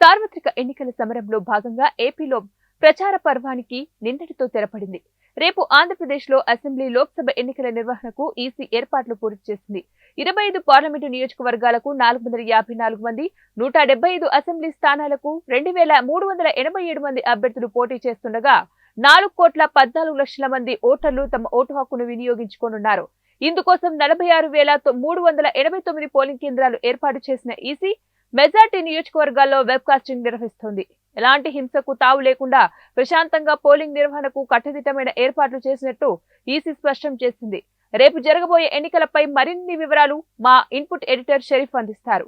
సార్వత్రిక ఎన్నికల సమరంలో భాగంగా ఏపీలో ప్రచార పర్వానికి నిన్నటితో తెరపడింది. రేపు ఆంధ్రప్రదేశ్లో అసెంబ్లీ, లోక్సభ ఎన్నికల నిర్వహణకు ఈసీ ఏర్పాట్లు పూర్తి చేసింది. 25 పార్లమెంటు నియోజకవర్గాలకు 454 మంది, 175 అసెంబ్లీ స్థానాలకు 2387 మంది అభ్యర్థులు పోటీ చేస్తుండగా 4,14,00,000 మంది ఓటర్లు తమ ఓటు హక్కును వినియోగించుకోనున్నారు. ఇందుకోసం 46,389 పోలింగ్ కేంద్రాలు ఏర్పాటు చేసిన ఈసీ మెజార్టీ నియోజకవర్గాల్లో వెబ్కాస్టింగ్ నిర్వహిస్తోంది. ఎలాంటి హింసకు తావు లేకుండా ప్రశాంతంగా పోలింగ్ నిర్వహణకు కట్టుదిట్టమైన ఏర్పాట్లు చేసినట్టు ఈసీ స్పష్టం చేసింది. రేపు జరగబోయే ఎన్నికలపై మరిన్ని వివరాలు మా ఇన్పుట్ ఎడిటర్ షరీఫ్ అందిస్తారు.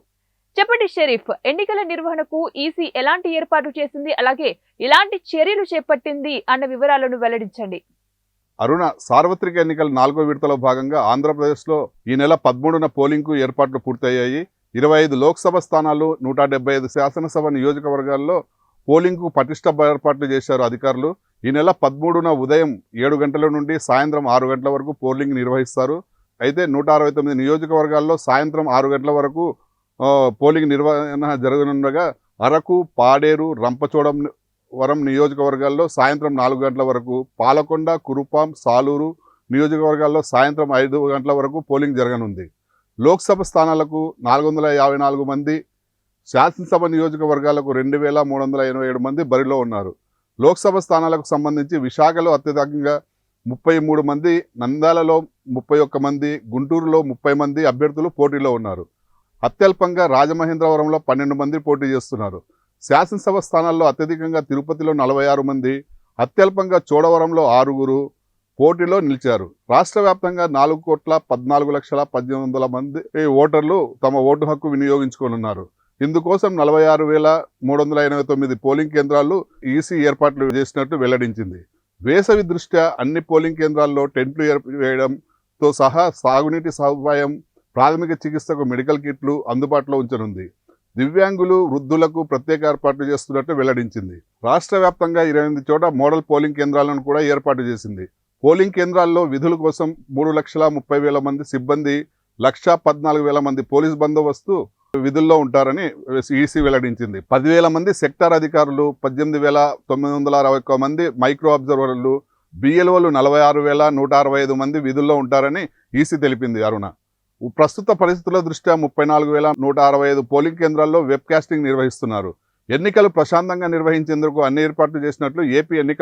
చెప్పండి షరీఫ్, ఎన్నికల నిర్వహణకు ఈసీ ఎలాంటి ఏర్పాట్లు చేసింది, అలాగే ఎలాంటి చర్యలు చేపట్టింది అన్న వివరాలను వెల్లడించండి. అరుణ, సార్వత్రిక ఎన్నికల 4వ విడతలో భాగంగా ఆంధ్రప్రదేశ్లో ఈ నెల 13న పోలింగ్కు ఏర్పాట్లు పూర్తయ్యాయి. 25 లోక్సభ స్థానాలు, 175 శాసనసభ నియోజకవర్గాల్లో పోలింగ్కు పటిష్ట ఏర్పాట్లు చేశారు అధికారులు. ఈ నెల 13న ఉదయం 7 గంటల నుండి సాయంత్రం 6 గంటల వరకు పోలింగ్ నిర్వహిస్తారు. అయితే 169 నియోజకవర్గాల్లో సాయంత్రం 6 గంటల వరకు పోలింగ్ నిర్వహణ జరగనుండగా అరకు, పాడేరు, రంపచోడవరం నియోజకవర్గాల్లో సాయంత్రం 4 గంటల వరకు, పాలకొండ, కురుపాం, సాలూరు నియోజకవర్గాల్లో సాయంత్రం 5 గంటల వరకు పోలింగ్ జరగనుంది. లోక్సభ స్థానాలకు 454 మంది, శాసనసభ నియోజకవర్గాలకు 2,387 మంది బరిలో ఉన్నారు. లోక్సభ స్థానాలకు సంబంధించి విశాఖలో అత్యధికంగా 33 మంది, నంద్యాలలో 31 మంది, గుంటూరులో 30 మంది అభ్యర్థులు పోటీలో ఉన్నారు. అత్యల్పంగా రాజమహేంద్రవరంలో 12 మంది పోటీ చేస్తున్నారు. శాసనసభ స్థానాల్లో అత్యధికంగా తిరుపతిలో 46 మంది, అత్యల్పంగా చోడవరంలో 6 పోటీలో నిలిచారు. రాష్ట్ర వ్యాప్తంగా 4,14,18,000 మంది ఓటర్లు తమ ఓటు హక్కు వినియోగించుకోనున్నారు. ఇందుకోసం 46,389 పోలింగ్ కేంద్రాలు ఈసీ ఏర్పాట్లు చేసినట్టు వెల్లడించింది. వేసవి దృష్ట్యా అన్ని పోలింగ్ కేంద్రాల్లో టెంట్లు వేయడంతో సహా సాగునీటి సదుపాయం, ప్రాథమిక చికిత్సకు మెడికల్ కిట్లు అందుబాటులో ఉంచనుంది. దివ్యాంగులు, వృద్ధులకు ప్రత్యేక ఏర్పాట్లు చేస్తున్నట్టు వెల్లడించింది. రాష్ట్ర వ్యాప్తంగా 28 చోట మోడల్ పోలింగ్ కేంద్రాలను కూడా ఏర్పాటు చేసింది. పోలింగ్ కేంద్రాల్లో విధుల కోసం 3,30,000 మంది సిబ్బంది, 1,14,000 మంది పోలీస్ బందోబస్తు విధుల్లో ఉంటారని ఈసీ వెల్లడించింది. 10,000 మంది సెక్టార్ అధికారులు, 18,961 మంది మైక్రో అబ్జర్వర్లు, బిఎల్ఓలు 46,165 మంది విధుల్లో ఉంటారని ఈసీ తెలిపింది. అరుణ, ప్రస్తుత పరిస్థితుల దృష్ట్యా 34,165 పోలింగ్ కేంద్రాల్లో వెబ్కాస్టింగ్ నిర్వహిస్తున్నారు. ఎన్నికలు ప్రశాంతంగా నిర్వహించేందుకు అన్ని ఏర్పాట్లు చేసినట్లు ఏపీ ఎన్నికల